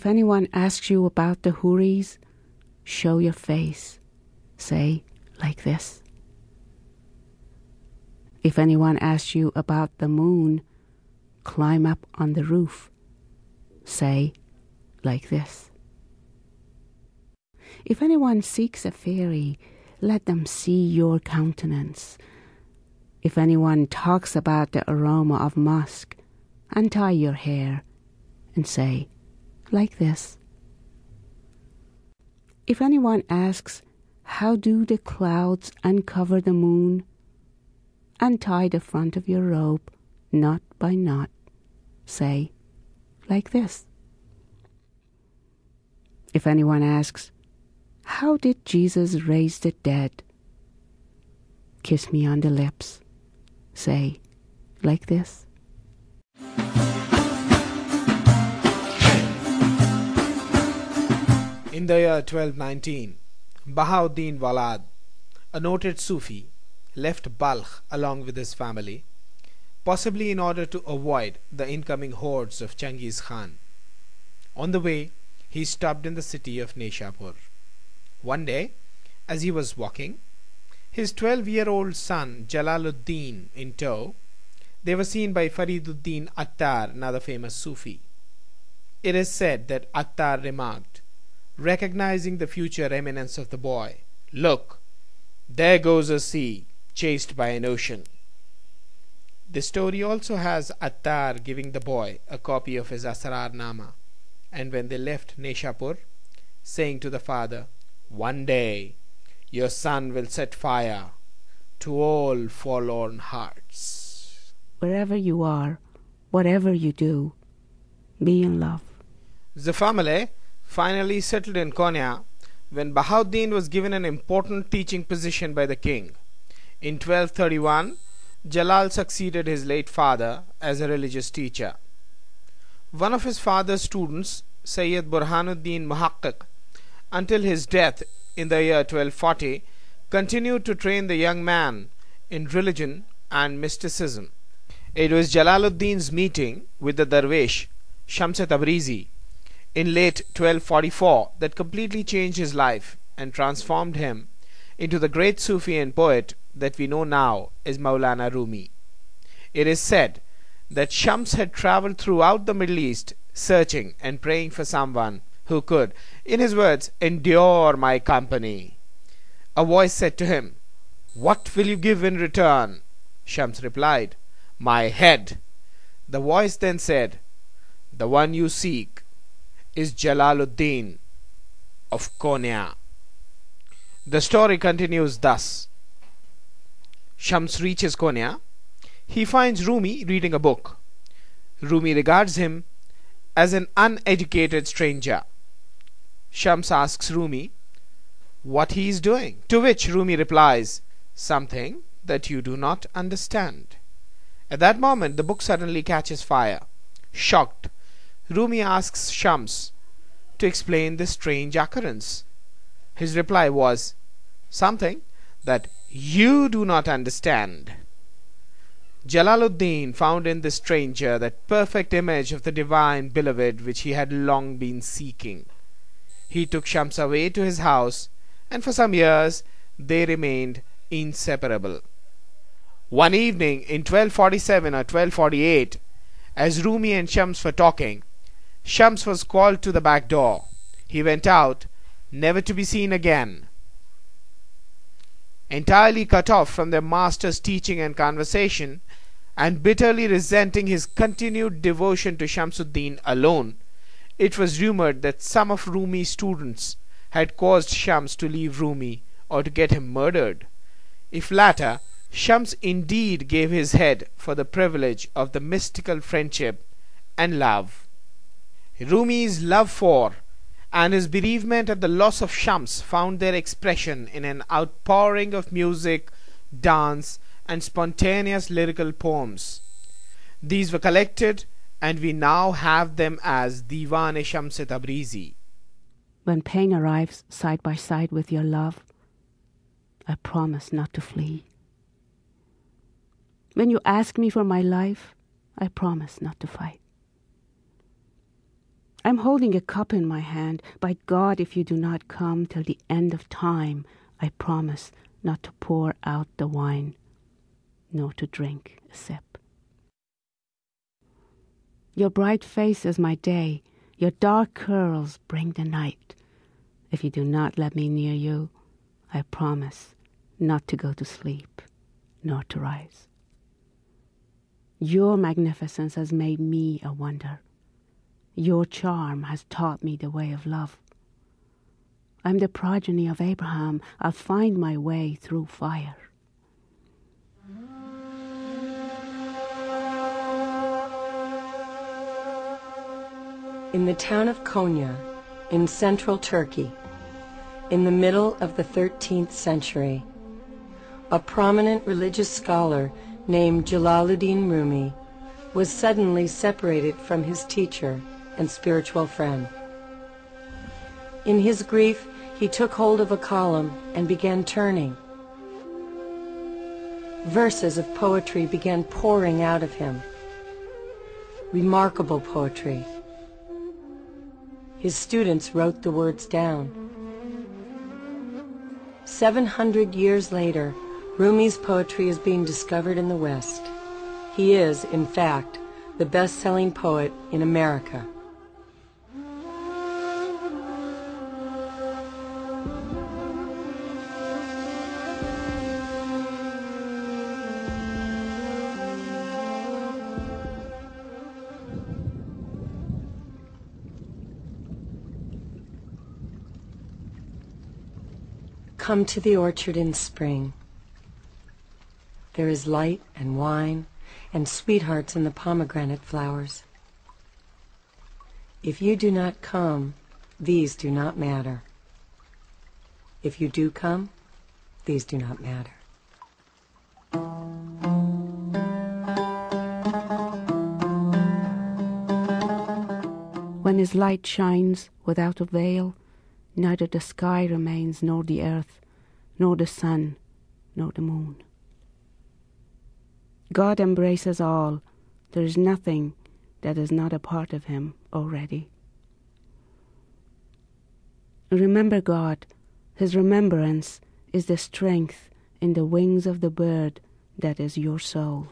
If anyone asks you about the houris, show your face. Say like this. If anyone asks you about the moon, climb up on the roof. Say like this. If anyone seeks a fairy, let them see your countenance. If anyone talks about the aroma of musk, untie your hair and say like this. If anyone asks, how do the clouds uncover the moon? Untie the front of your robe, knot by knot. Say like this. If anyone asks, how did Jesus raise the dead? Kiss me on the lips. Say like this. In the year 1219, Baha-ud-Din Walad, a noted Sufi, left Balkh along with his family, possibly in order to avoid the incoming hordes of Genghis Khan. On the way, he stopped in the city of Nishapur. One day, as he was walking, his 12-year-old son Jalal-ud-Din in tow, they were seen by Farid-ud-Din Attar, another famous Sufi. It is said that Attar remarked, recognizing the future eminence of the boy, "Look, there goes a sea chased by an ocean." The story also has Attar giving the boy a copy of his Asrarnama, and when they left Nishapur, saying to the father, "One day your son will set fire to all forlorn hearts." Wherever you are, whatever you do, be in love. The family finally settled in Konya when Baha-ud-Din was given an important teaching position by the king. In 1231, Jalal succeeded his late father as a religious teacher. One of his father's students, Sayyid Burhanuddin Muhakkik, until his death in the year 1240, continued to train the young man in religion and mysticism. It was Jalal-ud-Din's meeting with the Darwish Shams Tabrizi in late 1244 that completely changed his life and transformed him into the great Sufi and poet that we know now as Maulana Rumi. It is said that Shams had travelled throughout the Middle East searching and praying for someone who could, in his words, endure my company. A voice said to him, "What will you give in return?" Shams replied, "My head." The voice then said, "The one you seek is Jalal-ud-Din of Konya." The story continues thus. Shams reaches Konya. He finds Rumi reading a book. Rumi regards him as an uneducated stranger. Shams asks Rumi what he is doing, to which Rumi replies, "Something that you do not understand." At that moment the book suddenly catches fire. Shocked, Rumi asks Shams to explain this strange occurrence. His reply was, "Something that you do not understand." Jalal-ud-Din found in this stranger that perfect image of the divine beloved which he had long been seeking. He took Shams away to his house, and for some years they remained inseparable. One evening in 1247 or 1248, as Rumi and Shams were talking, Shams was called to the back door. He went out, never to be seen again. Entirely cut off from their master's teaching and conversation, and bitterly resenting his continued devotion to Shamsuddin alone, it was rumored that some of Rumi's students had caused Shams to leave Rumi or to get him murdered. If latter, Shams indeed gave his head for the privilege of the mystical friendship and love. Rumi's love for and his bereavement at the loss of Shams found their expression in an outpouring of music, dance, and spontaneous lyrical poems. These were collected, and we now have them as Diwan-e-Shams Tabrizi. When pain arrives side by side with your love, I promise not to flee. When you ask me for my life, I promise not to fight. I'm holding a cup in my hand. By God, if you do not come till the end of time, I promise not to pour out the wine, nor to drink a sip. Your bright face is my day. Your dark curls bring the night. If you do not let me near you, I promise not to go to sleep, nor to rise. Your magnificence has made me a wonder. Your charm has taught me the way of love. I'm the progeny of Abraham. I'll find my way through fire. In the town of Konya, in central Turkey, in the middle of the 13th century, a prominent religious scholar named Jalal-ud-Din Rumi was suddenly separated from his teacher and spiritual friend. In his grief, he took hold of a column and began turning. Verses of poetry began pouring out of him. Remarkable poetry. His students wrote the words down. 700 years later, Rumi's poetry is being discovered in the West. He is, in fact, the best-selling poet in America. Come to the orchard in spring. There is light and wine and sweethearts in the pomegranate flowers. If you do not come, these do not matter. If you do come, these do not matter. When his light shines without a veil, neither the sky remains, nor the earth, nor the sun, nor the moon. God embraces all. There is nothing that is not a part of him already. Remember God. His remembrance is the strength in the wings of the bird that is your soul.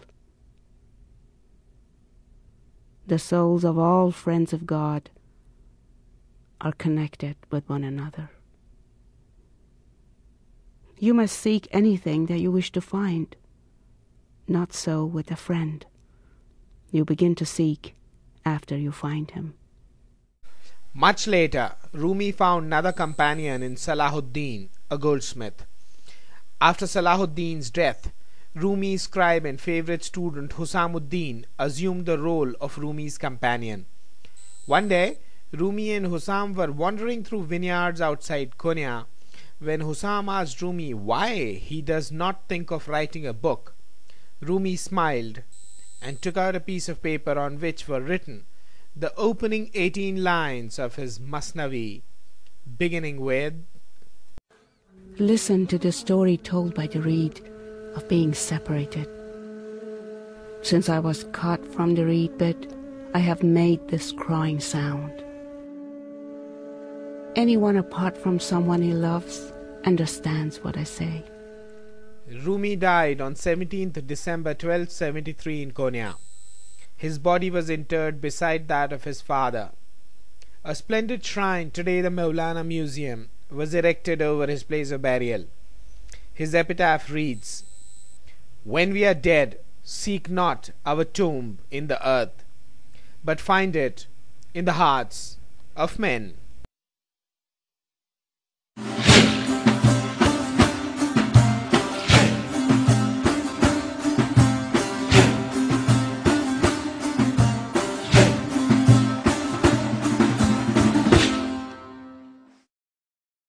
The souls of all friends of God are connected with one another. You must seek anything that you wish to find. Not so with a friend. You begin to seek after you find him. Much later, Rumi found another companion in Salahuddin, a goldsmith. After Salahuddin's death, Rumi's scribe and favorite student Husamuddin assumed the role of Rumi's companion. One day, Rumi and Husam were wandering through vineyards outside Konya when Husam asked Rumi why he does not think of writing a book. Rumi smiled and took out a piece of paper on which were written the opening 18 lines of his Masnavi, beginning with, Listen to the story told by the reed of being separated. Since I was cut from the reed bed, I have made this crying sound. Anyone apart from someone he loves understands what I say. Rumi died on 17th December 1273 in Konya. His body was interred beside that of his father. A splendid shrine, today the Maulana Museum, was erected over his place of burial. His epitaph reads, When we are dead, seek not our tomb in the earth, but find it in the hearts of men.